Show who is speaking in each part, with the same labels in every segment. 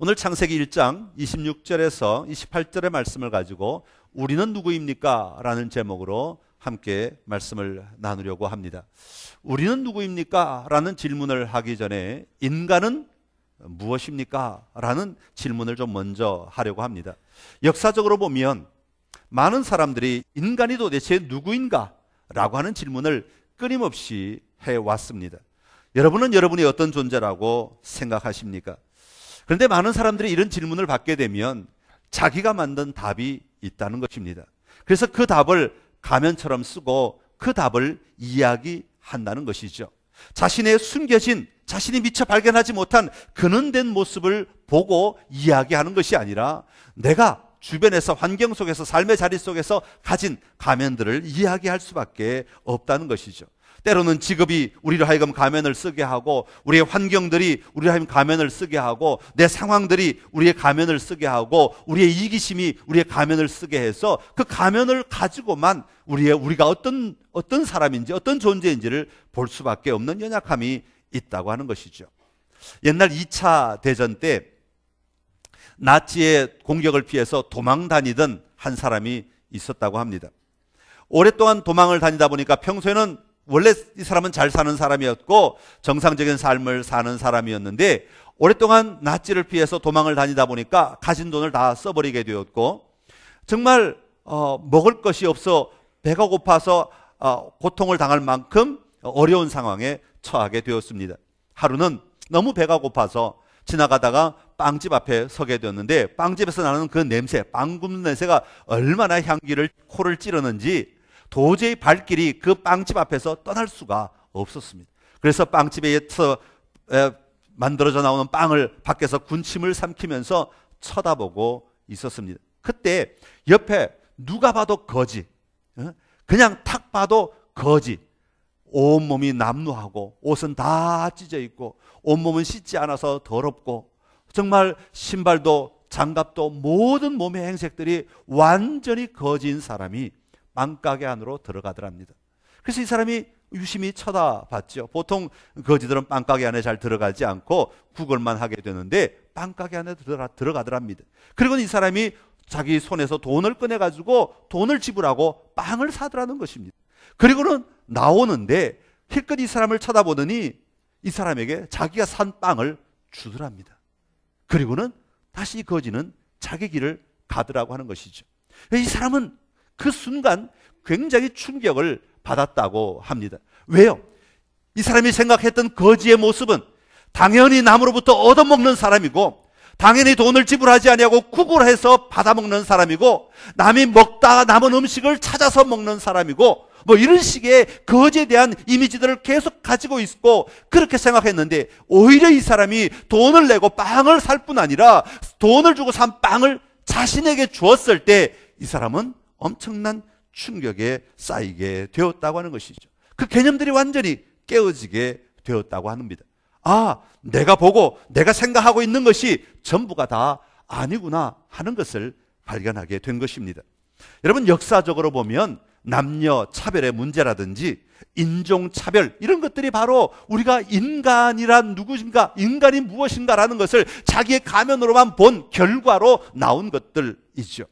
Speaker 1: 오늘 창세기 1장 26절에서 28절의 말씀을 가지고 우리는 누구입니까? 라는 제목으로 함께 말씀을 나누려고 합니다. 우리는 누구입니까? 라는 질문을 하기 전에 인간은 무엇입니까? 라는 질문을 좀 먼저 하려고 합니다. 역사적으로 보면 많은 사람들이 인간이 도대체 누구인가? 라고 하는 질문을 끊임없이 해왔습니다. 여러분은 여러분이 어떤 존재라고 생각하십니까? 그런데 많은 사람들이 이런 질문을 받게 되면 자기가 만든 답이 있다는 것입니다. 그래서 그 답을 가면처럼 쓰고 그 답을 이야기한다는 것이죠. 자신의 숨겨진, 자신이 미처 발견하지 못한 근원된 모습을 보고 이야기하는 것이 아니라 내가 주변에서, 환경 속에서, 삶의 자리 속에서 가진 가면들을 이야기할 수밖에 없다는 것이죠. 때로는 직업이 우리로 하여금 가면을 쓰게 하고, 우리의 환경들이 우리로 하여금 가면을 쓰게 하고, 내 상황들이 우리의 가면을 쓰게 하고, 우리의 이기심이 우리의 가면을 쓰게 해서 그 가면을 가지고만 우리가 어떤 사람인지, 어떤 존재인지를 볼 수밖에 없는 연약함이 있다고 하는 것이죠. 옛날 2차 대전 때 나치의 공격을 피해서 도망 다니던 한 사람이 있었다고 합니다. 오랫동안 도망을 다니다 보니까 평소에는 원래 이 사람은 잘 사는 사람이었고 정상적인 삶을 사는 사람이었는데 오랫동안 나치를 피해서 도망을 다니다 보니까 가진 돈을 다 써버리게 되었고 정말 먹을 것이 없어 배가 고파서 고통을 당할 만큼 어려운 상황에 처하게 되었습니다. 하루는 너무 배가 고파서 지나가다가 빵집 앞에 서게 되었는데 빵집에서 나는 그 냄새, 빵 굽는 냄새가 얼마나 향기를 코를 찌르는지 도저히 발길이 그 빵집 앞에서 떠날 수가 없었습니다. 그래서 빵집에서 만들어져 나오는 빵을 밖에서 군침을 삼키면서 쳐다보고 있었습니다. 그때 옆에 누가 봐도 거지, 그냥 탁 봐도 거지, 온몸이 남루하고 옷은 다 찢어 있고 온몸은 씻지 않아서 더럽고 정말 신발도 장갑도 모든 몸의 행색들이 완전히 거지인 사람이 빵가게 안으로 들어가더랍니다. 그래서 이 사람이 유심히 쳐다봤죠. 보통 거지들은 빵가게 안에 잘 들어가지 않고 구걸만 하게 되는데 빵가게 안에 들어가더랍니다. 그리고 이 사람이 자기 손에서 돈을 꺼내가지고 돈을 지불하고 빵을 사더라는 것입니다. 그리고는 나오는데 힐끗 이 사람을 쳐다보더니 이 사람에게 자기가 산 빵을 주더랍니다. 그리고는 다시 거지는 자기 길을 가더라고 하는 것이죠. 이 사람은 그 순간 굉장히 충격을 받았다고 합니다. 왜요? 이 사람이 생각했던 거지의 모습은 당연히 남으로부터 얻어먹는 사람이고 당연히 돈을 지불하지 아니하고 구걸해서 받아먹는 사람이고 남이 먹다가 남은 음식을 찾아서 먹는 사람이고 뭐 이런 식의 거지에 대한 이미지들을 계속 가지고 있고 그렇게 생각했는데 오히려 이 사람이 돈을 내고 빵을 살 뿐 아니라 돈을 주고 산 빵을 자신에게 주었을 때 이 사람은 엄청난 충격에 쌓이게 되었다고 하는 것이죠. 그 개념들이 완전히 깨어지게 되었다고 합니다. 아, 내가 보고 내가 생각하고 있는 것이 전부가 다 아니구나 하는 것을 발견하게 된 것입니다. 여러분, 역사적으로 보면 남녀 차별의 문제라든지 인종차별 이런 것들이 바로 우리가 인간이란 누구인가, 인간이 무엇인가라는 것을 자기의 가면으로만 본 결과로 나온 것들이죠.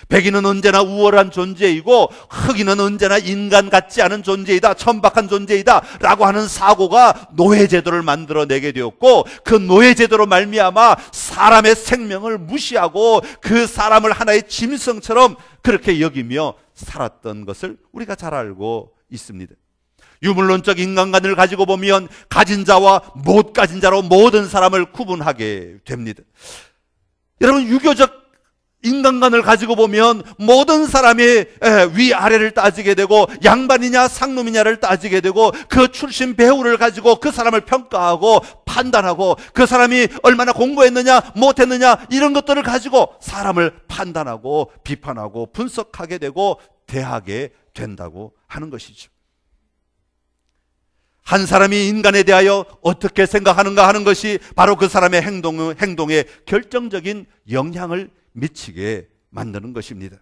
Speaker 1: 백인은 언제나 우월한 존재이고 흑인은 언제나 인간 같지 않은 존재이다, 천박한 존재이다 라고 하는 사고가 노예제도를 만들어내게 되었고 그 노예제도로 말미암아 사람의 생명을 무시하고 그 사람을 하나의 짐승처럼 그렇게 여기며 살았던 것을 우리가 잘 알고 있습니다. 유물론적 인간관을 가지고 보면 가진 자와 못 가진 자로 모든 사람을 구분하게 됩니다. 여러분, 유교적 인간관을 가지고 보면 모든 사람의 위아래를 따지게 되고 양반이냐 상놈이냐를 따지게 되고 그 출신 배우를 가지고 그 사람을 평가하고 판단하고 그 사람이 얼마나 공부했느냐 못했느냐 이런 것들을 가지고 사람을 판단하고 비판하고 분석하게 되고 대하게 된다고 하는 것이죠. 한 사람이 인간에 대하여 어떻게 생각하는가 하는 것이 바로 그 사람의 행동에 결정적인 영향을 미치게 만드는 것입니다.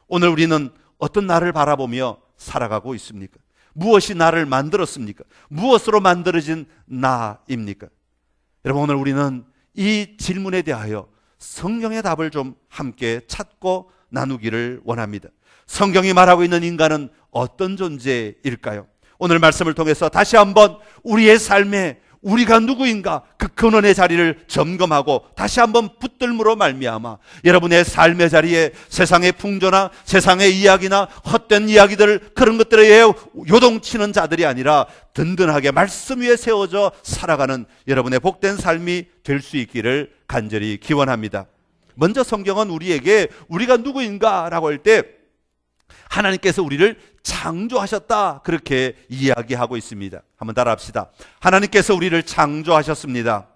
Speaker 1: 오늘 우리는 어떤 나를 바라보며 살아가고 있습니까? 무엇이 나를 만들었습니까? 무엇으로 만들어진 나입니까? 여러분, 오늘 우리는 이 질문에 대하여 성경의 답을 좀 함께 찾고 나누기를 원합니다. 성경이 말하고 있는 인간은 어떤 존재일까요? 오늘 말씀을 통해서 다시 한번 우리의 삶에 우리가 누구인가 그 근원의 자리를 점검하고 다시 한번 붙들므로 말미암아 여러분의 삶의 자리에 세상의 풍조나 세상의 이야기나 헛된 이야기들 그런 것들에 의해 요동치는 자들이 아니라 든든하게 말씀 위에 세워져 살아가는 여러분의 복된 삶이 될 수 있기를 간절히 기원합니다. 먼저 성경은 우리에게 우리가 누구인가라고 할 때 하나님께서 우리를 창조하셨다 그렇게 이야기하고 있습니다. 한번 따라합시다. 하나님께서 우리를 창조하셨습니다.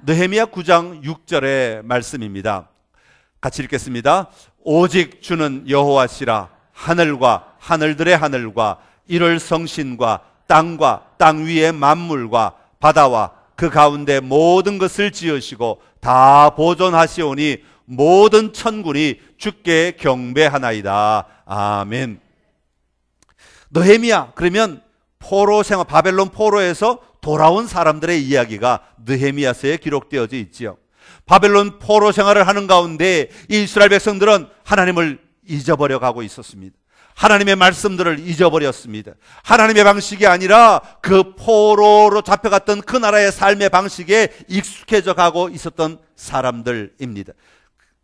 Speaker 1: 느헤미야 9장 6절의 말씀입니다. 같이 읽겠습니다. 오직 주는 여호와시라. 하늘과 하늘들의 하늘과 이를 성신과 땅과 땅 위의 만물과 바다와 그 가운데 모든 것을 지으시고 다 보존하시오니 모든 천군이 주께 경배하나이다. 아멘. 느헤미야, 그러면 포로 생활, 바벨론 포로에서 돌아온 사람들의 이야기가 느헤미야서에 기록되어져 있지요. 바벨론 포로 생활을 하는 가운데 이스라엘 백성들은 하나님을 잊어버려 가고 있었습니다. 하나님의 말씀들을 잊어버렸습니다. 하나님의 방식이 아니라 그 포로로 잡혀갔던 그 나라의 삶의 방식에 익숙해져 가고 있었던 사람들입니다.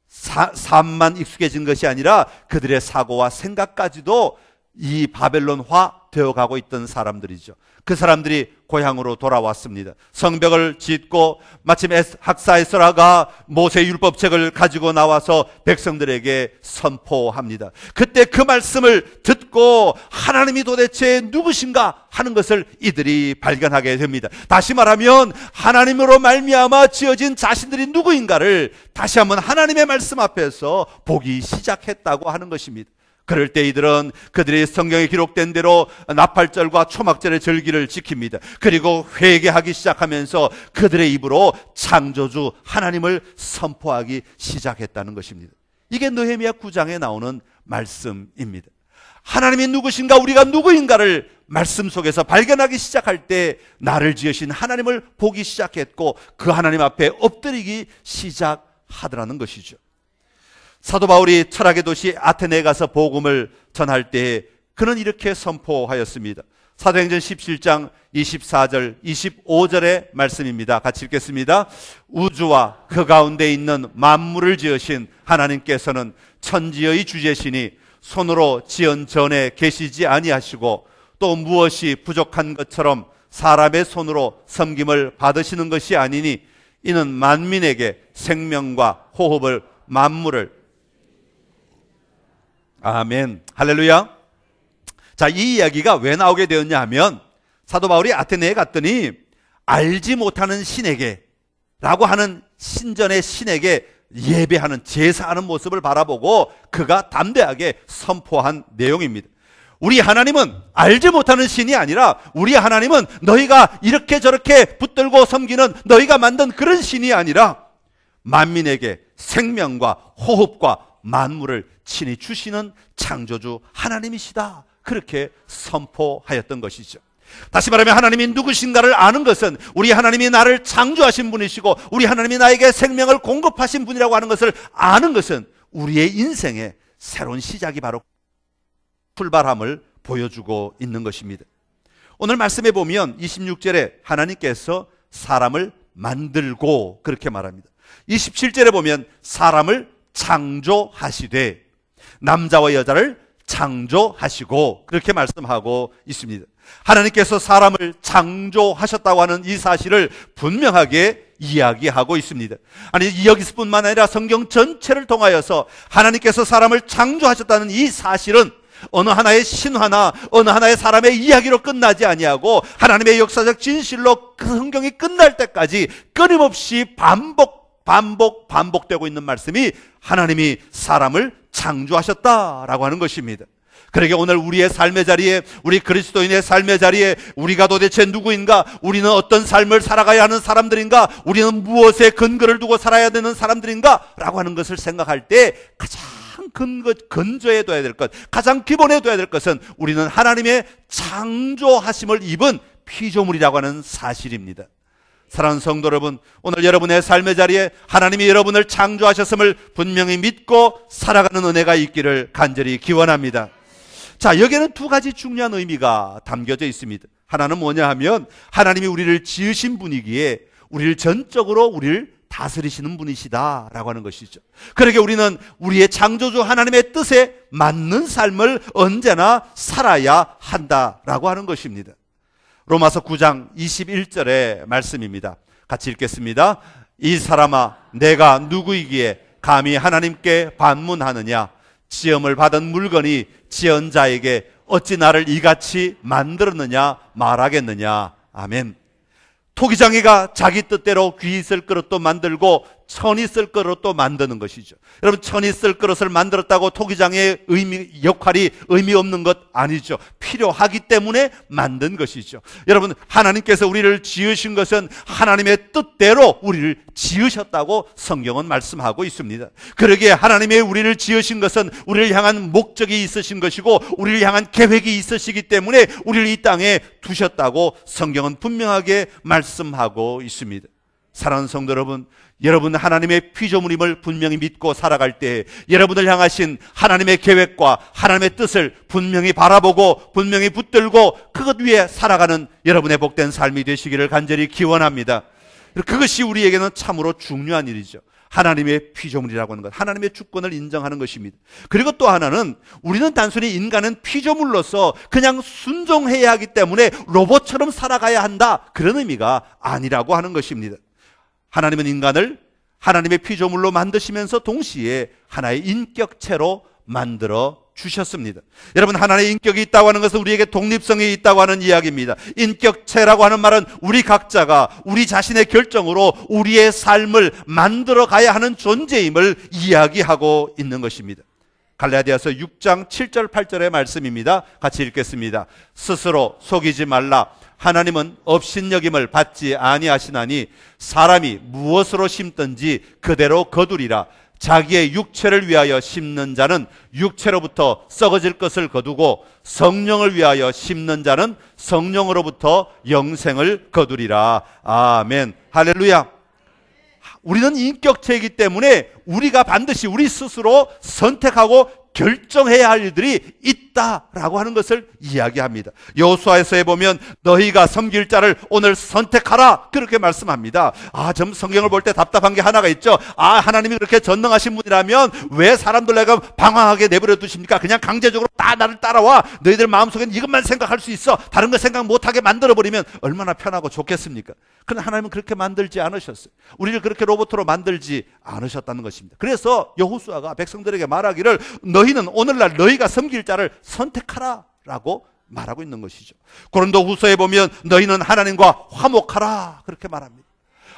Speaker 1: 삶만 익숙해진 것이 아니라 그들의 사고와 생각까지도 이 바벨론화 되어가고 있던 사람들이죠. 그 사람들이 고향으로 돌아왔습니다. 성벽을 짓고 마침 학사에스라가 모세 율법책을 가지고 나와서 백성들에게 선포합니다. 그때 그 말씀을 듣고 하나님이 도대체 누구신가 하는 것을 이들이 발견하게 됩니다. 다시 말하면 하나님으로 말미암아 지어진 자신들이 누구인가를 다시 한번 하나님의 말씀 앞에서 보기 시작했다고 하는 것입니다. 그럴 때 이들은 그들의 성경에 기록된 대로 나팔절과 초막절의 절기를 지킵니다. 그리고 회개하기 시작하면서 그들의 입으로 창조주 하나님을 선포하기 시작했다는 것입니다. 이게 느헤미야 9장에 나오는 말씀입니다. 하나님이 누구신가, 우리가 누구인가를 말씀 속에서 발견하기 시작할 때 나를 지으신 하나님을 보기 시작했고 그 하나님 앞에 엎드리기 시작하더라는 것이죠. 사도 바울이 철학의 도시 아테네에 가서 복음을 전할 때 그는 이렇게 선포하였습니다. 사도행전 17장 24절 25절의 말씀입니다. 같이 읽겠습니다. 우주와 그 가운데 있는 만물을 지으신 하나님께서는 천지의 주제시니 손으로 지은 전에 계시지 아니하시고 또 무엇이 부족한 것처럼 사람의 손으로 섬김을 받으시는 것이 아니니 이는 만민에게 생명과 호흡을 만물을 아멘. 할렐루야. 자, 이 이야기가 왜 나오게 되었냐 하면 사도 바울이 아테네에 갔더니 알지 못하는 신에게 라고 하는 신전의 신에게 예배하는 제사하는 모습을 바라보고 그가 담대하게 선포한 내용입니다. 우리 하나님은 알지 못하는 신이 아니라 우리 하나님은 너희가 이렇게 저렇게 붙들고 섬기는 너희가 만든 그런 신이 아니라 만민에게 생명과 호흡과 만물을 친히 주시는 창조주 하나님이시다. 그렇게 선포하였던 것이죠. 다시 말하면 하나님이 누구신가를 아는 것은 우리 하나님이 나를 창조하신 분이시고 우리 하나님이 나에게 생명을 공급하신 분이라고 하는 것을 아는 것은 우리의 인생의 새로운 시작이 바로 출발함을 보여주고 있는 것입니다. 오늘 말씀해 보면 26절에 하나님께서 사람을 만들고 그렇게 말합니다. 27절에 보면 사람을 창조하시되 남자와 여자를 창조하시고 그렇게 말씀하고 있습니다. 하나님께서 사람을 창조하셨다고 하는 이 사실을 분명하게 이야기하고 있습니다. 아니 여기서뿐만 아니라 성경 전체를 통하여서 하나님께서 사람을 창조하셨다는 이 사실은 어느 하나의 신화나 어느 하나의 사람의 이야기로 끝나지 아니하고 하나님의 역사적 진실로 그 성경이 끝날 때까지 끊임없이 반복되고 있는 말씀이 하나님이 사람을 창조하셨다라고 하는 것입니다. 그러게 오늘 우리의 삶의 자리에, 우리 그리스도인의 삶의 자리에 우리가 도대체 누구인가, 우리는 어떤 삶을 살아가야 하는 사람들인가, 우리는 무엇에 근거를 두고 살아야 되는 사람들인가 라고 하는 것을 생각할 때 가장 건조해 둬야 될 것, 가장 기본에 둬야 될 것은 우리는 하나님의 창조하심을 입은 피조물이라고 하는 사실입니다. 사랑하는 성도 여러분, 오늘 여러분의 삶의 자리에 하나님이 여러분을 창조하셨음을 분명히 믿고 살아가는 은혜가 있기를 간절히 기원합니다. 자, 여기에는 두 가지 중요한 의미가 담겨져 있습니다. 하나는 뭐냐 하면 하나님이 우리를 지으신 분이기에 우리를 전적으로 우리를 다스리시는 분이시다라고 하는 것이죠. 그러게 우리는 우리의 창조주 하나님의 뜻에 맞는 삶을 언제나 살아야 한다라고 하는 것입니다. 로마서 9장 21절의 말씀입니다. 같이 읽겠습니다. 이 사람아, 내가 누구이기에 감히 하나님께 반문하느냐? 지음을 받은 물건이 지은 자에게 어찌 나를 이같이 만들었느냐 말하겠느냐. 아멘. 토기장이가 자기 뜻대로 귀 있을 그릇도 만들고 천이 쓸 그릇도 만드는 것이죠. 여러분, 천이 쓸 그릇을 만들었다고 토기장의 역할이 의미 없는 것 아니죠. 필요하기 때문에 만든 것이죠. 여러분, 하나님께서 우리를 지으신 것은 하나님의 뜻대로 우리를 지으셨다고 성경은 말씀하고 있습니다. 그러기에 하나님의 우리를 지으신 것은 우리를 향한 목적이 있으신 것이고 우리를 향한 계획이 있으시기 때문에 우리를 이 땅에 두셨다고 성경은 분명하게 말씀하고 있습니다. 사랑하는 성도 여러분, 여러분 하나님의 피조물임을 분명히 믿고 살아갈 때 여러분을 향하신 하나님의 계획과 하나님의 뜻을 분명히 바라보고 분명히 붙들고 그것 위에 살아가는 여러분의 복된 삶이 되시기를 간절히 기원합니다. 그것이 우리에게는 참으로 중요한 일이죠. 하나님의 피조물이라고 하는 것, 하나님의 주권을 인정하는 것입니다. 그리고 또 하나는 우리는 단순히 인간은 피조물로서 그냥 순종해야 하기 때문에 로봇처럼 살아가야 한다, 그런 의미가 아니라고 하는 것입니다. 하나님은 인간을 하나님의 피조물로 만드시면서 동시에 하나의 인격체로 만들어 주셨습니다. 여러분, 하나님의 인격이 있다고 하는 것은 우리에게 독립성이 있다고 하는 이야기입니다. 인격체라고 하는 말은 우리 각자가 우리 자신의 결정으로 우리의 삶을 만들어 가야 하는 존재임을 이야기하고 있는 것입니다. 갈라디아서 6장 7절 8절의 말씀입니다. 같이 읽겠습니다. 스스로 속이지 말라. 하나님은 업신여김을 받지 아니하시나니 사람이 무엇으로 심든지 그대로 거두리라. 자기의 육체를 위하여 심는 자는 육체로부터 썩어질 것을 거두고 성령을 위하여 심는 자는 성령으로부터 영생을 거두리라. 아멘. 할렐루야. 우리는 인격체이기 때문에 우리가 반드시 우리 스스로 선택하고 결정해야 할 일들이 있다라고 하는 것을 이야기합니다. 여호수아에서에 보면 너희가 섬길 자를 오늘 선택하라, 그렇게 말씀합니다. 좀 성경을 볼 때 답답한 게 하나가 있죠. 하나님이 그렇게 전능하신 분이라면 왜 사람들 내가 방황하게 내버려 두십니까? 그냥 강제적으로 다 나를 따라와. 너희들 마음속에는 이것만 생각할 수 있어. 다른 거 생각 못하게 만들어버리면 얼마나 편하고 좋겠습니까? 그런데 하나님은 그렇게 만들지 않으셨어요. 우리를 그렇게 로봇으로 만들지 않으셨다는 것입니다. 그래서 여호수아가 백성들에게 말하기를 너희는 오늘날 너희가 섬길 자를 선택하라 라고 말하고 있는 것이죠. 고린도후서에 보면 너희는 하나님과 화목하라, 그렇게 말합니다.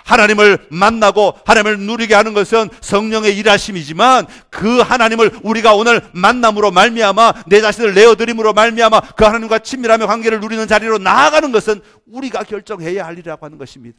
Speaker 1: 하나님을 만나고 하나님을 누리게 하는 것은 성령의 일하심이지만 그 하나님을 우리가 오늘 만남으로 말미암아 내 자신을 내어드림으로 말미암아 그 하나님과 친밀하며 관계를 누리는 자리로 나아가는 것은 우리가 결정해야 할 일이라고 하는 것입니다.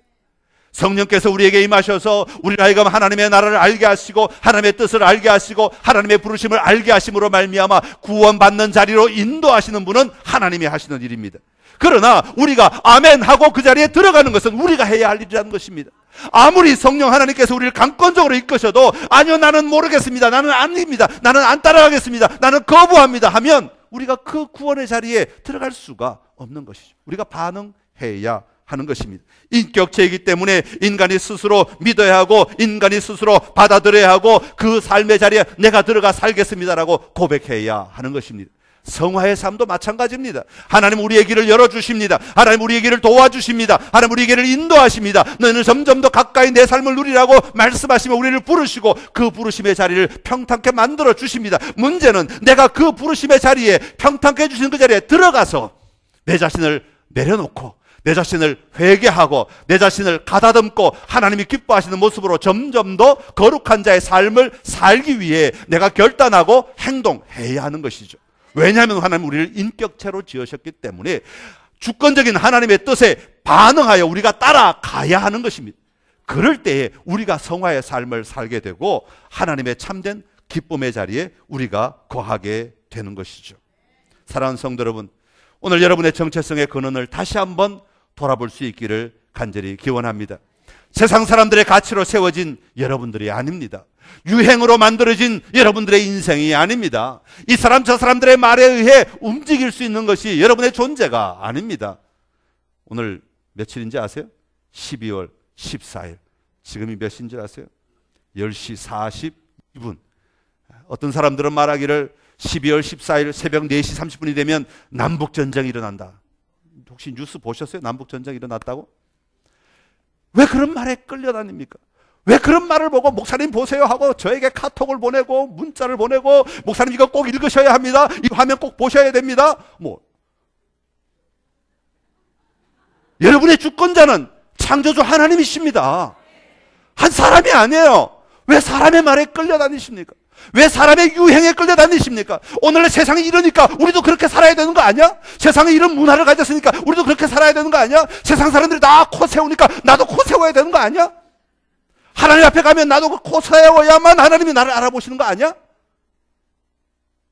Speaker 1: 성령께서 우리에게 임하셔서 우리를 하여금 하나님의 나라를 알게 하시고 하나님의 뜻을 알게 하시고 하나님의 부르심을 알게 하심으로 말미암아 구원받는 자리로 인도하시는 분은 하나님이 하시는 일입니다. 그러나 우리가 아멘 하고 그 자리에 들어가는 것은 우리가 해야 할 일이라는 것입니다. 아무리 성령 하나님께서 우리를 강권적으로 이끄셔도 아니요, 나는 모르겠습니다, 나는 아닙니다, 나는 안 따라가겠습니다, 나는 거부합니다 하면 우리가 그 구원의 자리에 들어갈 수가 없는 것이죠. 우리가 반응해야 하는 것입니다. 인격체이기 때문에 인간이 스스로 믿어야 하고 인간이 스스로 받아들여야 하고 그 삶의 자리에 내가 들어가 살겠습니다라고 고백해야 하는 것입니다. 성화의 삶도 마찬가지입니다. 하나님 우리의 길을 열어주십니다. 하나님 우리의 길을 도와주십니다. 하나님 우리의 길을 인도하십니다. 너는 점점 더 가까이 내 삶을 누리라고 말씀하시며 우리를 부르시고 그 부르심의 자리를 평탄케 만들어 주십니다. 문제는 내가 그 부르심의 자리에 평탄케 해주시는 그 자리에 들어가서 내 자신을 내려놓고 내 자신을 회개하고 내 자신을 가다듬고 하나님이 기뻐하시는 모습으로 점점 더 거룩한 자의 삶을 살기 위해 내가 결단하고 행동해야 하는 것이죠. 왜냐하면 하나님 우리를 인격체로 지으셨기 때문에 주권적인 하나님의 뜻에 반응하여 우리가 따라가야 하는 것입니다. 그럴 때에 우리가 성화의 삶을 살게 되고 하나님의 참된 기쁨의 자리에 우리가 거하게 되는 것이죠. 사랑하는 성도 여러분, 오늘 여러분의 정체성의 근원을 다시 한번 돌아볼 수 있기를 간절히 기원합니다. 세상 사람들의 가치로 세워진 여러분들이 아닙니다. 유행으로 만들어진 여러분들의 인생이 아닙니다. 이 사람 저 사람들의 말에 의해 움직일 수 있는 것이 여러분의 존재가 아닙니다. 오늘 며칠인지 아세요? 12월 14일. 지금이 몇 시인지 아세요? 10시 42분. 어떤 사람들은 말하기를 12월 14일 새벽 4시 30분이 되면 남북전쟁이 일어난다. 혹시 뉴스 보셨어요? 남북전쟁이 일어났다고? 왜 그런 말에 끌려다닙니까? 왜 그런 말을 보고 목사님 보세요 하고 저에게 카톡을 보내고 문자를 보내고 목사님 이거 꼭 읽으셔야 합니다. 이 화면 꼭 보셔야 됩니다. 여러분의 주권자는 창조주 하나님이십니다. 한 사람이 아니에요. 왜 사람의 말에 끌려다니십니까? 왜 사람의 유행에 끌려다니십니까? 오늘날 세상이 이러니까 우리도 그렇게 살아야 되는 거 아니야? 세상에 이런 문화를 가졌으니까 우리도 그렇게 살아야 되는 거 아니야? 세상 사람들이 다 코 세우니까 나도 코 세워야 되는 거 아니야? 하나님 앞에 가면 나도 그 코 세워야만 하나님이 나를 알아보시는 거 아니야?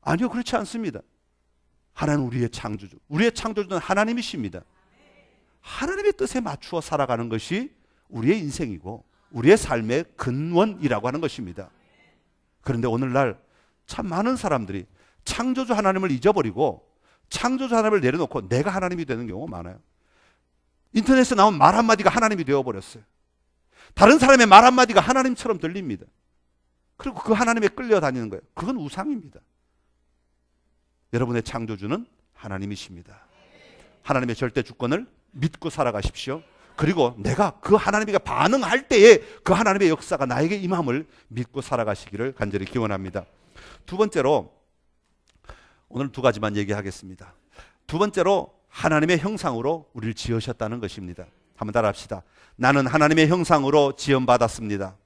Speaker 1: 아니요, 그렇지 않습니다. 하나님은 우리의 창조주. 우리의 창조주는 하나님이십니다. 하나님의 뜻에 맞추어 살아가는 것이 우리의 인생이고 우리의 삶의 근원이라고 하는 것입니다. 그런데 오늘날 참 많은 사람들이 창조주 하나님을 잊어버리고 창조주 하나님을 내려놓고 내가 하나님이 되는 경우가 많아요. 인터넷에 나온 말 한마디가 하나님이 되어버렸어요. 다른 사람의 말 한마디가 하나님처럼 들립니다. 그리고 그 하나님에 끌려다니는 거예요. 그건 우상입니다. 여러분의 창조주는 하나님이십니다. 하나님의 절대 주권을 믿고 살아가십시오. 그리고 내가 그 하나님에게 반응할 때에 그 하나님의 역사가 나에게 임함을 믿고 살아가시기를 간절히 기원합니다. 두 번째로 오늘 두 가지만 얘기하겠습니다. 두 번째로 하나님의 형상으로 우리를 지으셨다는 것입니다. 한번 따라합시다. 나는 하나님의 형상으로 지음받았습니다.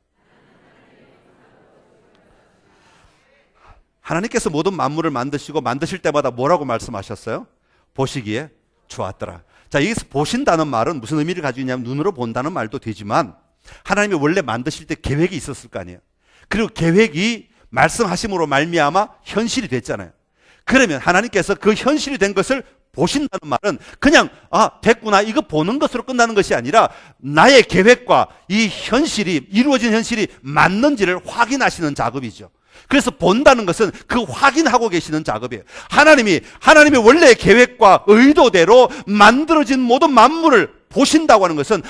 Speaker 1: 하나님께서 모든 만물을 만드시고 만드실 때마다 뭐라고 말씀하셨어요? 보시기에 좋았더라. 자, 여기서 보신다는 말은 무슨 의미를 가지고 있냐면 눈으로 본다는 말도 되지만 하나님이 원래 만드실 때 계획이 있었을 거 아니에요. 그리고 계획이 말씀하심으로 말미암아 현실이 됐잖아요. 그러면 하나님께서 그 현실이 된 것을 보신다는 말은 그냥 됐구나 이거 보는 것으로 끝나는 것이 아니라 나의 계획과 이 현실이 이루어진 현실이 맞는지를 확인하시는 작업이죠. 그래서 본다는 것은 그 확인하고 계시는 작업이에요. 하나님이 원래의 계획과 의도대로 만들어진 모든 만물을 보신다고 하는 것은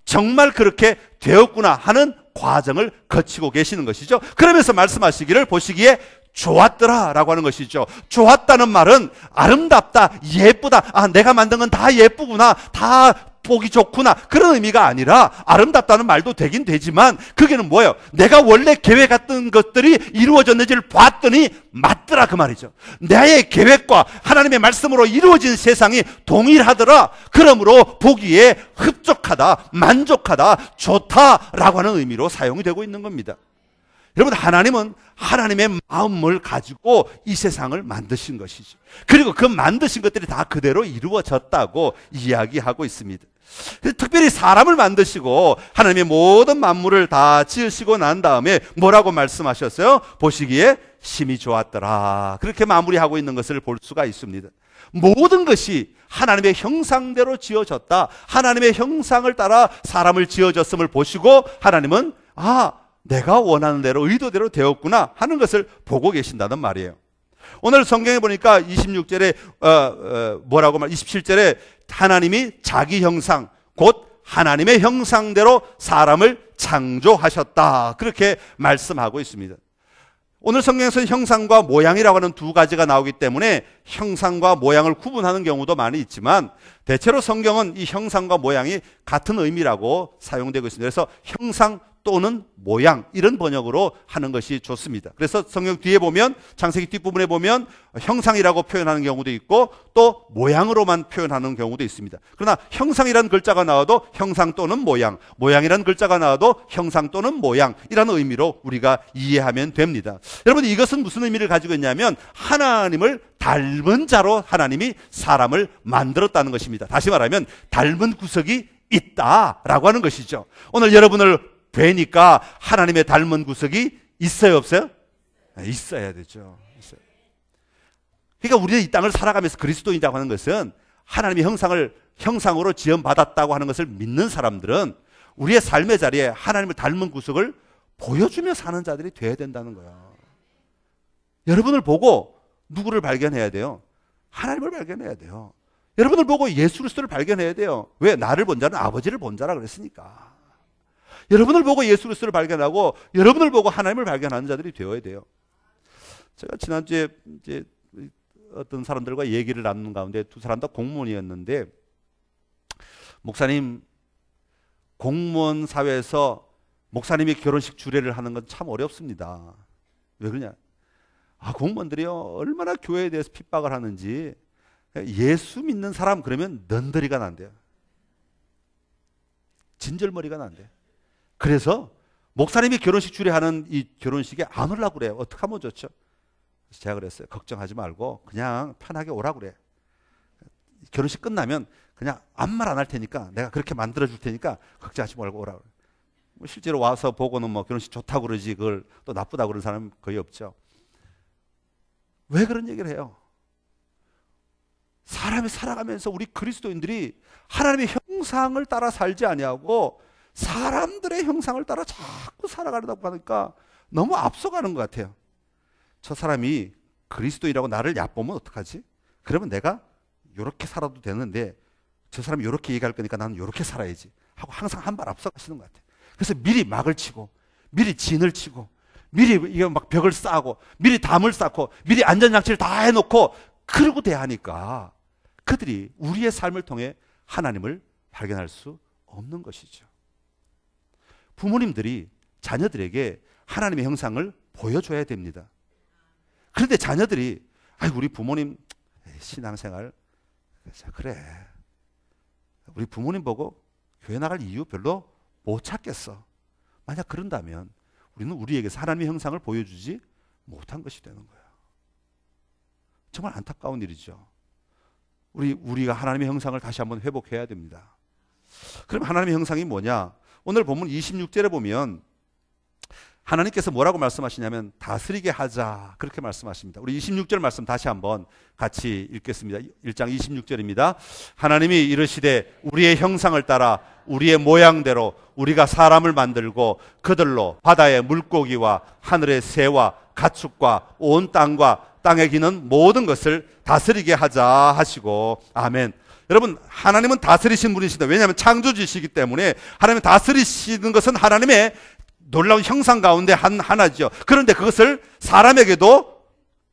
Speaker 1: 정말 그렇게 되었구나 하는 과정을 거치고 계시는 것이죠. 그러면서 말씀하시기를 보시기에 좋았더라 라고 하는 것이죠. 좋았다는 말은 아름답다, 예쁘다, 내가 만든 건 다 예쁘구나, 다 보기 좋구나 그런 의미가 아니라 아름답다는 말도 되긴 되지만 그게는 뭐예요? 내가 원래 계획했던 것들이 이루어졌는지를 봤더니 맞더라 그 말이죠. 나의 계획과 하나님의 말씀으로 이루어진 세상이 동일하더라. 그러므로 보기에 흡족하다, 만족하다, 좋다라고 하는 의미로 사용이 되고 있는 겁니다. 여러분, 하나님은 하나님의 마음을 가지고 이 세상을 만드신 것이죠. 그리고 그 만드신 것들이 다 그대로 이루어졌다고 이야기하고 있습니다. 특별히 사람을 만드시고 하나님의 모든 만물을 다 지으시고 난 다음에 뭐라고 말씀하셨어요? 보시기에 심히 좋았더라. 그렇게 마무리하고 있는 것을 볼 수가 있습니다. 모든 것이 하나님의 형상대로 지어졌다. 하나님의 형상을 따라 사람을 지어졌음을 보시고 하나님은 내가 원하는 대로 의도대로 되었구나 하는 것을 보고 계신다는 말이에요. 오늘 성경에 보니까 26절에 27절에 하나님이 자기 형상 곧 하나님의 형상대로 사람을 창조하셨다 그렇게 말씀하고 있습니다. 오늘 성경에서는 형상과 모양이라고 하는 두 가지가 나오기 때문에 형상과 모양을 구분하는 경우도 많이 있지만 대체로 성경은 이 형상과 모양이 같은 의미라고 사용되고 있습니다. 그래서 형상 또는 모양 이런 번역으로 하는 것이 좋습니다. 그래서 성경 뒤에 보면 창세기 뒷부분에 보면 형상이라고 표현하는 경우도 있고 또 모양으로만 표현하는 경우도 있습니다. 그러나 형상이라는 글자가 나와도 형상 또는 모양, 모양이라는 글자가 나와도 형상 또는 모양이라는 의미로 우리가 이해하면 됩니다. 여러분, 이것은 무슨 의미를 가지고 있냐면 하나님을 닮은 자로 하나님이 사람을 만들었다는 것입니다. 다시 말하면 닮은 구석이 있다라고 하는 것이죠. 오늘 여러분을 뵈니까 하나님의 닮은 구석이 있어요, 없어요? 있어야 되죠. 있어요. 그러니까 우리는 이 땅을 살아가면서 그리스도인이라고 하는 것은 하나님의 형상을 형상으로 지음받았다고 하는 것을 믿는 사람들은 우리의 삶의 자리에 하나님을 닮은 구석을 보여주며 사는 자들이 되어야 된다는 거예요. 여러분을 보고 누구를 발견해야 돼요? 하나님을 발견해야 돼요. 여러분을 보고 예수 그리스도를 발견해야 돼요. 왜? 나를 본 자는 아버지를 본 자라 그랬으니까. 여러분을 보고 예수 그리스도를 발견하고 여러분을 보고 하나님을 발견하는 자들이 되어야 돼요. 제가 지난주에 이제 어떤 사람들과 얘기를 나누는 가운데 두 사람 다 공무원이었는데, 목사님, 공무원 사회에서 목사님이 결혼식 주례를 하는 건 참 어렵습니다. 왜 그러냐? 공무원들이요, 얼마나 교회에 대해서 핍박을 하는지. 예수 믿는 사람 그러면 넌더리가 난대요. 진절머리가 난대. 그래서 목사님이 결혼식 주례하는 이 결혼식에 안 오려고 그래요. 어떻게 하면 좋죠? 그래서 제가 그랬어요. 걱정하지 말고 그냥 편하게 오라고 그래. 결혼식 끝나면 그냥 아무 말 안 할 테니까 내가 그렇게 만들어 줄 테니까 걱정하지 말고 오라고 그래. 실제로 와서 보고는 뭐 결혼식 좋다고 그러지 그걸 또 나쁘다고 그러는 사람은 거의 없죠. 왜 그런 얘기를 해요? 사람이 살아가면서 우리 그리스도인들이 하나님의 형상을 따라 살지 아니하고 사람들의 형상을 따라 자꾸 살아가려다 보니까 너무 앞서가는 것 같아요. 저 사람이 그리스도인이라고 나를 얕보면 어떡하지? 그러면 내가 이렇게 살아도 되는데 저 사람이 이렇게 얘기할 거니까 나는 이렇게 살아야지 하고 항상 한 발 앞서가시는 것 같아요. 그래서 미리 막을 치고 미리 진을 치고 미리 이게 막 벽을 쌓고 미리 담을 쌓고 미리 안전장치를 다 해놓고 그러고 대하니까 그들이 우리의 삶을 통해 하나님을 발견할 수 없는 것이죠. 부모님들이 자녀들에게 하나님의 형상을 보여줘야 됩니다. 그런데 자녀들이 우리 부모님 신앙생활 그래 우리 부모님 보고 교회 나갈 이유 별로 못 찾겠어. 만약 그런다면 우리는 우리에게서 하나님의 형상을 보여주지 못한 것이 되는 거예요. 정말 안타까운 일이죠. 우리가 하나님의 형상을 다시 한번 회복해야 됩니다. 그럼 하나님의 형상이 뭐냐? 오늘 본문 26절에 보면 하나님께서 뭐라고 말씀하시냐면 다스리게 하자 그렇게 말씀하십니다. 우리 26절 말씀 다시 한번 같이 읽겠습니다. 1장 26절입니다. 하나님이 이르시되 우리의 형상을 따라 우리의 모양대로 우리가 사람을 만들고 그들로 바다의 물고기와 하늘의 새와 가축과 온 땅과 땅에 기는 모든 것을 다스리게 하자 하시고 아멘. 여러분 하나님은 다스리신 분이시다. 왜냐하면 창조주시기 때문에 하나님은 다스리시는 것은 하나님의 놀라운 형상 가운데 하나죠. 그런데 그것을 사람에게도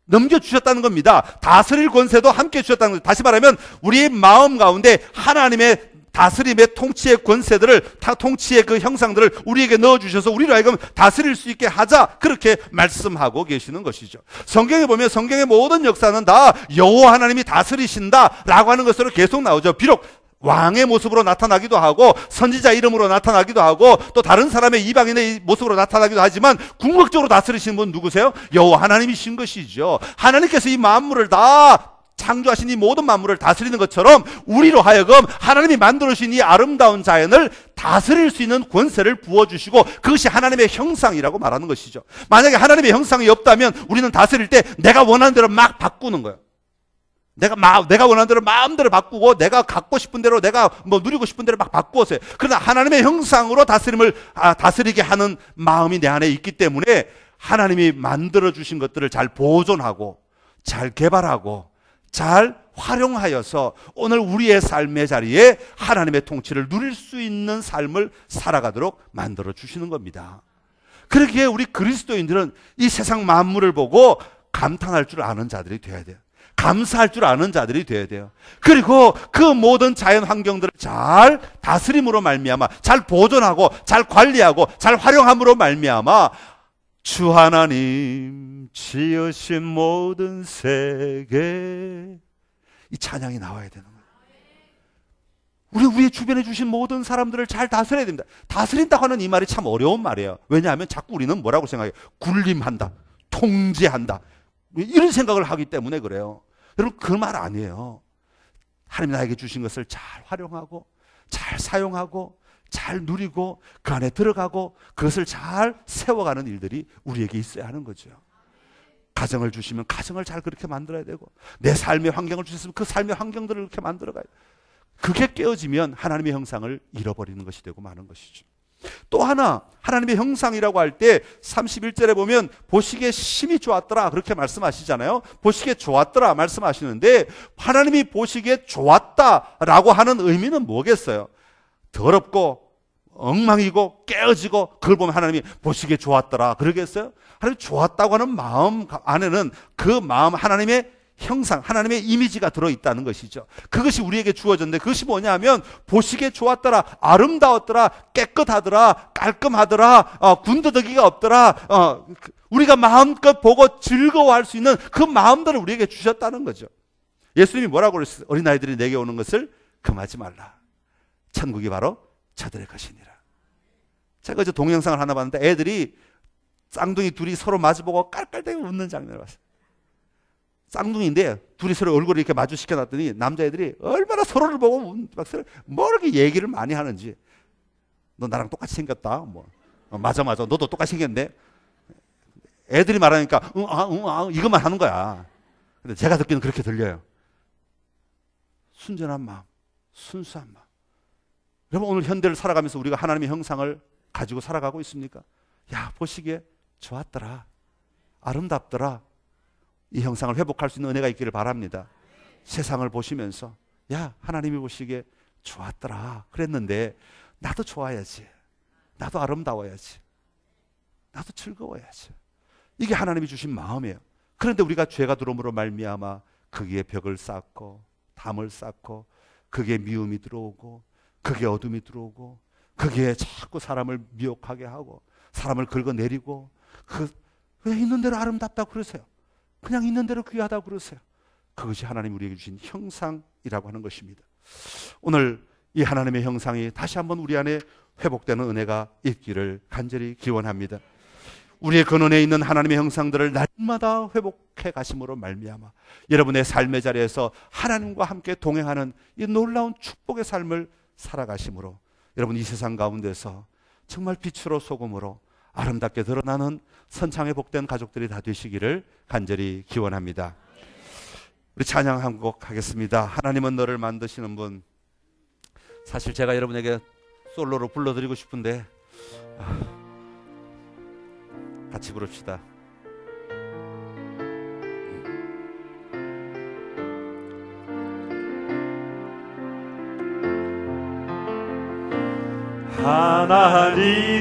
Speaker 1: 넘겨주셨다는 겁니다. 다스릴 권세도 함께 주셨다는 거죠. 다시 말하면 우리의 마음 가운데 하나님의 다스림의 통치의 권세들을 통치의 그 형상들을 우리에게 넣어주셔서 우리로 하여금 다스릴 수 있게 하자 그렇게 말씀하고 계시는 것이죠. 성경에 보면 성경의 모든 역사는 다 여호와 하나님이 다스리신다라고 하는 것으로 계속 나오죠. 비록 왕의 모습으로 나타나기도 하고 선지자 이름으로 나타나기도 하고 또 다른 사람의 이방인의 모습으로 나타나기도 하지만 궁극적으로 다스리시는 분 누구세요? 여호와 하나님이신 것이죠. 하나님께서 이 만물을 다 창조하신 이 모든 만물을 다스리는 것처럼 우리로 하여금 하나님이 만들어주신 이 아름다운 자연을 다스릴 수 있는 권세를 부어주시고 그것이 하나님의 형상이라고 말하는 것이죠. 만약에 하나님의 형상이 없다면 우리는 다스릴 때 내가 원하는 대로 막 바꾸는 거예요. 내가 원하는 대로 마음대로 바꾸고 내가 갖고 싶은 대로 내가 뭐 누리고 싶은 대로 막 바꾸었어요. 그러나 하나님의 형상으로 다스리게 하는 마음이 내 안에 있기 때문에 하나님이 만들어주신 것들을 잘 보존하고 잘 개발하고 잘 활용하여서 오늘 우리의 삶의 자리에 하나님의 통치를 누릴 수 있는 삶을 살아가도록 만들어 주시는 겁니다. 그러기에 우리 그리스도인들은 이 세상 만물을 보고 감탄할 줄 아는 자들이 되어야 돼요. 감사할 줄 아는 자들이 되어야 돼요. 그리고 그 모든 자연 환경들을 잘 다스림으로 말미암아 잘 보존하고 잘 관리하고 잘 활용함으로 말미암아 주 하나님 지으신 모든 세계 이 찬양이 나와야 되는 거예요. 우리 주변에 주신 모든 사람들을 잘 다스려야 됩니다. 다스린다고 하는 이 말이 참 어려운 말이에요. 왜냐하면 자꾸 우리는 뭐라고 생각해요? 군림한다, 통제한다 이런 생각을 하기 때문에 그래요. 여러분 그 말 아니에요. 하나님 나에게 주신 것을 잘 활용하고 잘 사용하고 잘 누리고 그 안에 들어가고 그것을 잘 세워가는 일들이 우리에게 있어야 하는 거죠. 가정을 주시면 가정을 잘 그렇게 만들어야 되고 내 삶의 환경을 주셨으면 그 삶의 환경들을 그렇게 만들어가야 돼요. 그게 깨어지면 하나님의 형상을 잃어버리는 것이 되고 마는 것이죠. 또 하나, 하나님의 형상이라고 할 때 31절에 보면 보시기에 심히 좋았더라 그렇게 말씀하시잖아요. 보시기에 좋았더라 말씀하시는데, 하나님이 보시기에 좋았다라고 하는 의미는 뭐겠어요? 더럽고 엉망이고 깨어지고 그걸 보면 하나님이 보시기에 좋았더라 그러겠어요? 하나님이 좋았다고 하는 마음 안에는 그 마음, 하나님의 형상, 하나님의 이미지가 들어있다는 것이죠. 그것이 우리에게 주어졌는데, 그것이 뭐냐면 보시기에 좋았더라, 아름다웠더라, 깨끗하더라, 깔끔하더라, 군더더기가 없더라, 우리가 마음껏 보고 즐거워할 수 있는 그 마음들을 우리에게 주셨다는 거죠. 예수님이 뭐라고 그랬어요? 어린아이들이 내게 오는 것을 금하지 말라. 천국이 바로 저들의 것이니라. 제가 어제 동영상을 하나 봤는데 애들이 쌍둥이 둘이 서로 마주보고 깔깔대고 웃는 장면을 봤어요. 쌍둥이인데 둘이 서로 얼굴을 이렇게 마주시켜 놨더니 남자애들이 얼마나 서로를 보고 막 뭐 이렇게 얘기를 많이 하는지. 너 나랑 똑같이 생겼다. 뭐. 맞아. 너도 똑같이 생겼는데. 애들이 말하니까 이것만 하는 거야. 근데 제가 듣기는 그렇게 들려요. 순전한 마음, 순수한 마음. 여러분, 오늘 현대를 살아가면서 우리가 하나님의 형상을 가지고 살아가고 있습니까? 야, 보시기에 좋았더라, 아름답더라. 이 형상을 회복할 수 있는 은혜가 있기를 바랍니다. 세상을 보시면서 야, 하나님이 보시기에 좋았더라 그랬는데 나도 좋아야지, 나도 아름다워야지, 나도 즐거워야지. 이게 하나님이 주신 마음이에요. 그런데 우리가 죄가 들어옴으로 말미암아 거기에 벽을 쌓고 담을 쌓고 거기에 미움이 들어오고 거기에 어둠이 들어오고 거기에 자꾸 사람을 미혹하게 하고 사람을 긁어내리고, 왜 있는 대로 아름답다고 그러세요? 그냥 있는 대로 귀하다고 그러세요? 그것이 하나님 우리에게 주신 형상이라고 하는 것입니다. 오늘 이 하나님의 형상이 다시 한번 우리 안에 회복되는 은혜가 있기를 간절히 기원합니다. 우리의 근원에 있는 하나님의 형상들을 날마다 회복해 가심으로 말미암아 여러분의 삶의 자리에서 하나님과 함께 동행하는 이 놀라운 축복의 삶을 살아가심으로 여러분 이 세상 가운데서 정말 빛으로 소금으로 아름답게 드러나는 선창에 복된 가족들이 다 되시기를 간절히 기원합니다. 우리 찬양 한 곡 하겠습니다. 하나님은 너를 만드시는 분. 사실 제가 여러분에게 솔로로 불러드리고 싶은데 같이 부릅시다.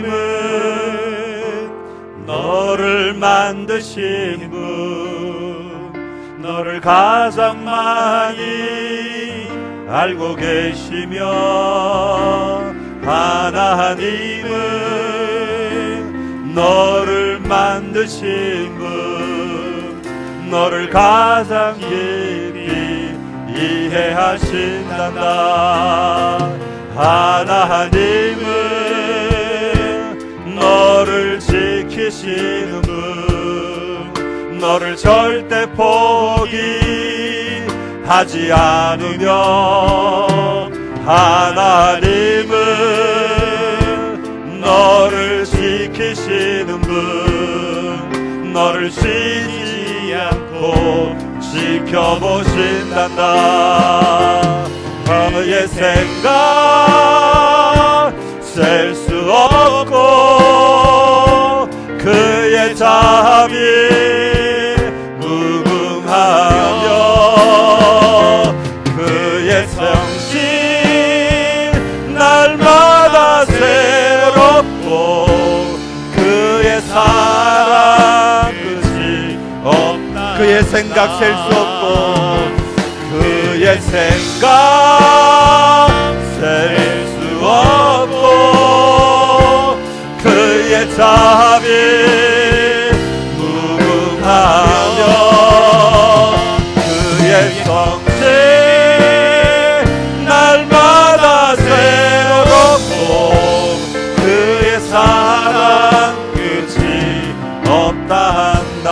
Speaker 2: 하나님은 너를 만드신 분, 너를 가장 많이 알고 계시며, 하나님은 너를 만드신 분, 너를 가장 깊이 이해하신단다. 하나님은 너를 지키시는 분, 너를 절대 포기하지 않으며, 하나님은 너를 지키시는 분, 너를 쉬지 않고 지켜보신단다. 너의 생각 셀 수 없고 그의 자비 무궁하며, 그의 성실 날마다 새롭고 그의 사랑 끝이 없다.
Speaker 1: 그의 생각 셀 수 없고
Speaker 2: 그의 생각 셀 수 없고 그의 자비 무궁하며, 그의 성실 날마다 새롭고 그의 사랑 끝이 없다 한다.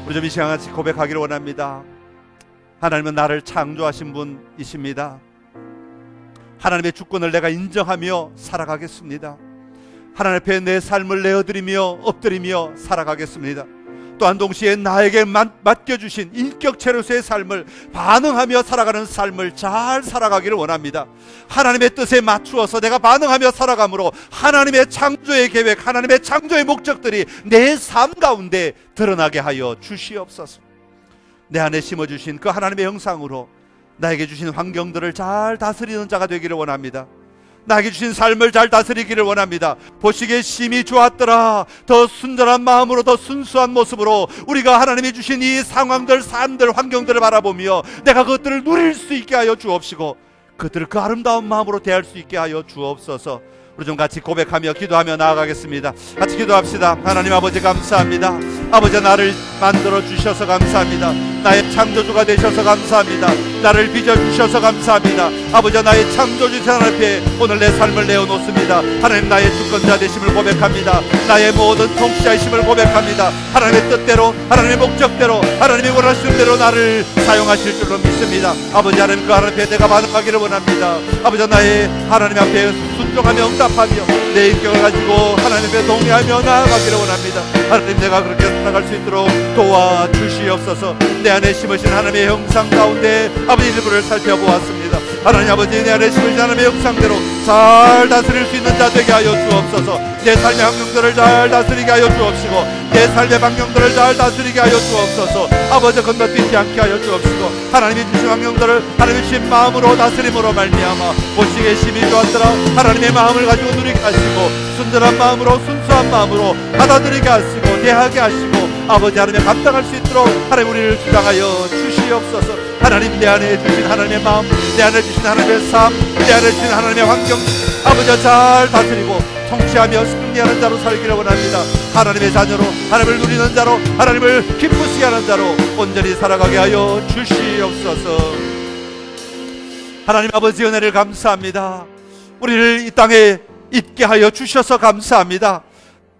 Speaker 1: 우리 좀 이 시간 같이 고백하기를 원합니다. 하나님은 나를 창조하신 분이십니다. 하나님의 주권을 내가 인정하며 살아가겠습니다. 하나님 앞에 내 삶을 내어드리며 엎드리며 살아가겠습니다. 또한 동시에 나에게 맡겨주신 인격체로서의 삶을 반응하며 살아가는 삶을 잘 살아가기를 원합니다. 하나님의 뜻에 맞추어서 내가 반응하며 살아감으로 하나님의 창조의 계획, 하나님의 창조의 목적들이 내 삶 가운데 드러나게 하여 주시옵소서. 내 안에 심어주신 그 하나님의 형상으로 나에게 주신 환경들을 잘 다스리는 자가 되기를 원합니다. 나에게 주신 삶을 잘 다스리기를 원합니다. 보시기에 심히 좋았더라. 더 순전한 마음으로, 더 순수한 모습으로 우리가 하나님이 주신 이 상황들, 삶들, 환경들을 바라보며 내가 그것들을 누릴 수 있게 하여 주옵시고 그것들을 그 아름다운 마음으로 대할 수 있게 하여 주옵소서. 우리 좀 같이 고백하며 기도하며 나아가겠습니다. 같이 기도합시다. 하나님 아버지 감사합니다. 아버지 나를 만들어 주셔서 감사합니다. 나의 창조주가 되셔서 감사합니다. 나를 빚어주셔서 감사합니다. 아버지 나의 창조주 하나님 앞에 오늘 내 삶을 내어놓습니다. 하나님 나의 주권자 되심을 고백합니다. 나의 모든 통치자이심을 고백합니다. 하나님의 뜻대로, 하나님의 목적대로, 하나님이 원하시는 대로 나를 사용하실 줄로 믿습니다. 아버지 하나님 그 하나님 앞에 내가 반응하기를 원합니다. 아버지 나의 하나님 앞에 순종하며 응답하며 내 인격을 가지고 하나님 앞에 동의하며 나아가기를 원합니다. 하나님 내가 그렇게 살아갈 수 있도록 도와주시옵소서. 내 안에 심으신 하나님의 형상 가운데 아버지 일부를 살펴보았습니다. 하나님 아버지 내 안에 심으신 하나님의 형상대로 잘 다스릴 수 있는 자 되게 하여 주옵소서. 내 삶의 환경들을 잘 다스리게 하여 주옵시고 내 삶의 환경들을 잘 다스리게 하여 주옵소서. 아버지 건너뛰지 않게 하여 주옵시고 하나님이 주신 환경들을 하나님이 주신 마음으로 다스림으로 말미암아 보시기에 심히 좋았더라. 하나님의 마음을 가지고 누리게 하시고 순전한 마음으로, 순수한 마음으로 받아들이게 하시고 대하게 하시고 아버지 하나님 감당할 수 있도록 하나님 우리를 주장하여 주시옵소서. 하나님 내 안에 주신 하나님의 마음, 내 안에 주신 하나님의 삶, 내 안에 주신 하나님의 환경 아버지가 잘 다스리고 통치하며 승리하는 자로 살기를 원합니다. 하나님의 자녀로, 하나님을 누리는 자로, 하나님을 기쁘시게 하는 자로 온전히 살아가게 하여 주시옵소서. 하나님 아버지 은혜를 감사합니다. 우리를 이 땅에 있게 하여 주셔서 감사합니다.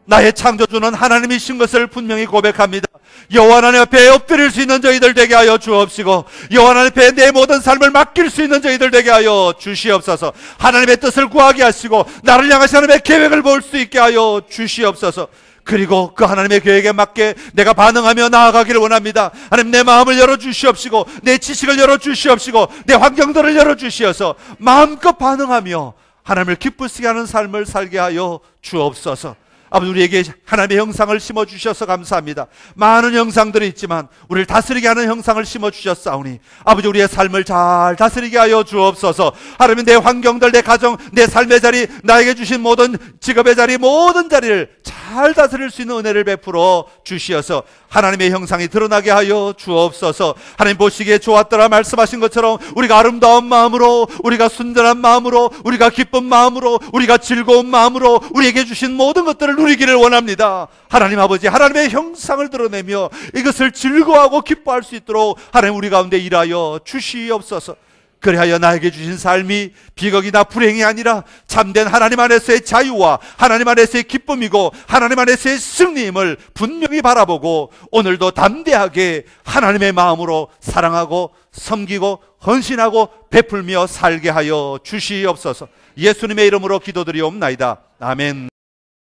Speaker 1: 나의 창조주는 하나님이신 것을 분명히 고백합니다. 여호와 하나님 앞에 엎드릴 수 있는 저희들 되게 하여 주옵시고 여호와 하나님 앞에 내 모든 삶을 맡길 수 있는 저희들 되게 하여 주시옵소서. 하나님의 뜻을 구하게 하시고 나를 향하신 하나님의 계획을 볼 수 있게 하여 주시옵소서. 그리고 그 하나님의 계획에 맞게 내가 반응하며 나아가기를 원합니다. 하나님 내 마음을 열어주시옵시고 내 지식을 열어주시옵시고 내 환경들을 열어주시어서 마음껏 반응하며 하나님을 기쁘시게 하는 삶을 살게 하여 주옵소서. 아버지 우리에게 하나님의 형상을 심어주셔서 감사합니다. 많은 형상들이 있지만 우리를 다스리게 하는 형상을 심어주셨사오니 아버지 우리의 삶을 잘 다스리게 하여 주옵소서. 하나님 내 환경들, 내 가정, 내 삶의 자리, 나에게 주신 모든 직업의 자리, 모든 자리를 잘 다스릴 수 있는 은혜를 베풀어 주시어서 하나님의 형상이 드러나게 하여 주옵소서. 하나님 보시기에 좋았더라 말씀하신 것처럼 우리가 아름다운 마음으로, 우리가 순전한 마음으로, 우리가 기쁜 마음으로, 우리가 즐거운 마음으로 우리에게 주신 모든 것들을 누리기를 원합니다. 하나님 아버지 하나님의 형상을 드러내며 이것을 즐거워하고 기뻐할 수 있도록 하나님 우리 가운데 일하여 주시옵소서. 그리하여 나에게 주신 삶이 비극이나 불행이 아니라 참된 하나님 안에서의 자유와 하나님 안에서의 기쁨이고 하나님 안에서의 승리임을 분명히 바라보고 오늘도 담대하게 하나님의 마음으로 사랑하고 섬기고 헌신하고 베풀며 살게 하여 주시옵소서. 예수님의 이름으로 기도드리옵나이다. 아멘.